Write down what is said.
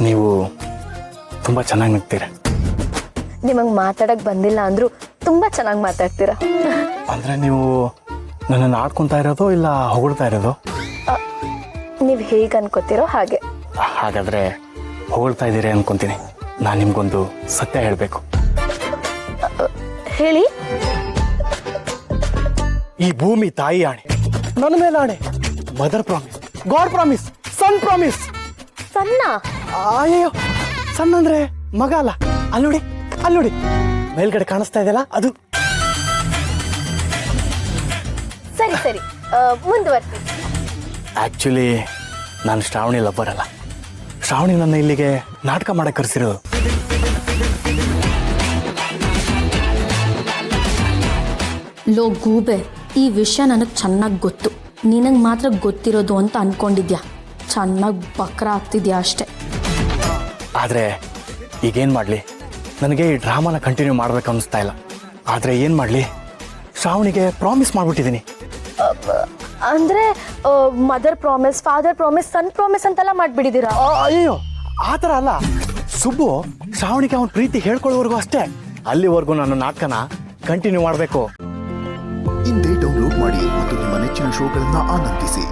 ನೀವು ತುಂಬ ಚೆನ್ನಾಗಿ ನಗ್ತೀರ. ನಿಮಗೆ ಮಾತಾಡಕ್ ಬಂದಿಲ್ಲ ಅಂದ್ರೂ ತುಂಬಾ ಚೆನ್ನಾಗಿ ಮಾತಾಡ್ತೀರಾ. ಅಂದರೆ ನೀವು ನನ್ನನ್ನು ಆಡ್ಕೊತಾ ಇರೋದು ಇಲ್ಲ ಹೊಗಳ್ತಾ ಇರೋದು? ನೀವು ಹೇಗೆ ಅನ್ಕೋತಿರೋ ಹಾಗೆ. ಹಾಗಾದರೆ ಹೊಗಳ್ತಾ ಇದ್ದೀರಿ ಅನ್ಕೊತೀನಿ. ನಾನು ನಿಮ್ಗೊಂದು ಸತ್ಯ ಹೇಳಬೇಕು. ಹೇಳಿ. ಈ ಭೂಮಿ ತಾಯಿ ಆಣೆ, ನನ್ನ ಮೇಲೆ ಆಣೆ, ಮದರ್ ಪ್ರಾಮಿಸ್, ಗಾಡ್ ಪ್ರಾಮಿಸ್, ಸನ್ ಪ್ರಾಮಿಸ್. ಸಣ್ಣ ಅಯ್ಯೋ, ಸಣ್ಣ ಅಂದ್ರೆ ಮಗ ಅಲ್ಲ. ಅಲ್ಲೋಡಿ ಅಲ್ಲೋಡಿ, ಮೇಲ್ಗಡೆ ಕಾಣಿಸ್ತಾ ಇದೆಯಲ್ಲ ಅದು. ಸರಿ ಸರಿ, ಮುಂದುವರ್ಸಿ. ಆಕ್ಚುಲಿ ನಾನು ಶ್ರಾವಣಿ ಲವ್ವರ್ ಅಲ್ಲ. ಶ್ರಾವಣಿ ನನ್ನ ಇಲ್ಲಿಗೆ ನಾಟಕ ಮಾಡಕ್ಕೆ ಕರೆಸಿರೋದು. ಲೋ ಗೂಬೆ, ಈ ವಿಷಯ ನನಗೆ ಚೆನ್ನಾಗಿ ಗೊತ್ತು. ನಿನಗೆ ಮಾತ್ರ ಗೊತ್ತಿರೋದು ಅಂತ ಅನ್ಕೊಂಡಿದ್ಯಾ. ಚೆನ್ನಾಗಿ ಬಕ್ರ ಆಗ್ತಿದ್ಯಾ ಅಷ್ಟೆ. ಆದರೆ ಈಗೇನು ಮಾಡಲಿ, ನನಗೆ ಈ ಡ್ರಾಮಾನ ಕಂಟಿನ್ಯೂ ಮಾಡ್ಬೇಕು ಅನ್ನಿಸ್ತಾ ಇಲ್ಲ. ಆದರೆ ಏನು ಮಾಡಲಿ, ಶ್ರಾವಣಿಗೆ ಪ್ರಾಮಿಸ್ ಮಾಡಿಬಿಟ್ಟಿದ್ದೀನಿ. ಅಂದ್ರೆ ಮದರ್ ಪ್ರಾಮಿಸ್, ಫಾದರ್ ಪ್ರಾಮಿಸ್, ಸನ್ ಪ್ರಾಮಿಸ್ ಅಂತೆಲ್ಲ ಮಾಡ್ಬಿಟ್ಟಿದ್ದೀರಾ? ಅಯ್ಯೋ, ಆ ಥರ ಅಲ್ಲ. ಸುಬ್ಬು ಶ್ರಾವಣಿಗೆ ಅವನ ಪ್ರೀತಿ ಹೇಳ್ಕೊಳ್ಳೋವರೆಗೂ ಅಷ್ಟೇ. ಅಲ್ಲಿವರೆಗೂ ನಾನು ನಾಟಕನ ಕಂಟಿನ್ಯೂ ಮಾಡಬೇಕು. ಇಂದೇ ಡೌನ್ಲೋಡ್ ಮಾಡಿ ಮತ್ತು ನಿಮ್ಮ ನೆಚ್ಚಿನ ಶೋಗಳನ್ನು ಆನಂದಿಸಿ.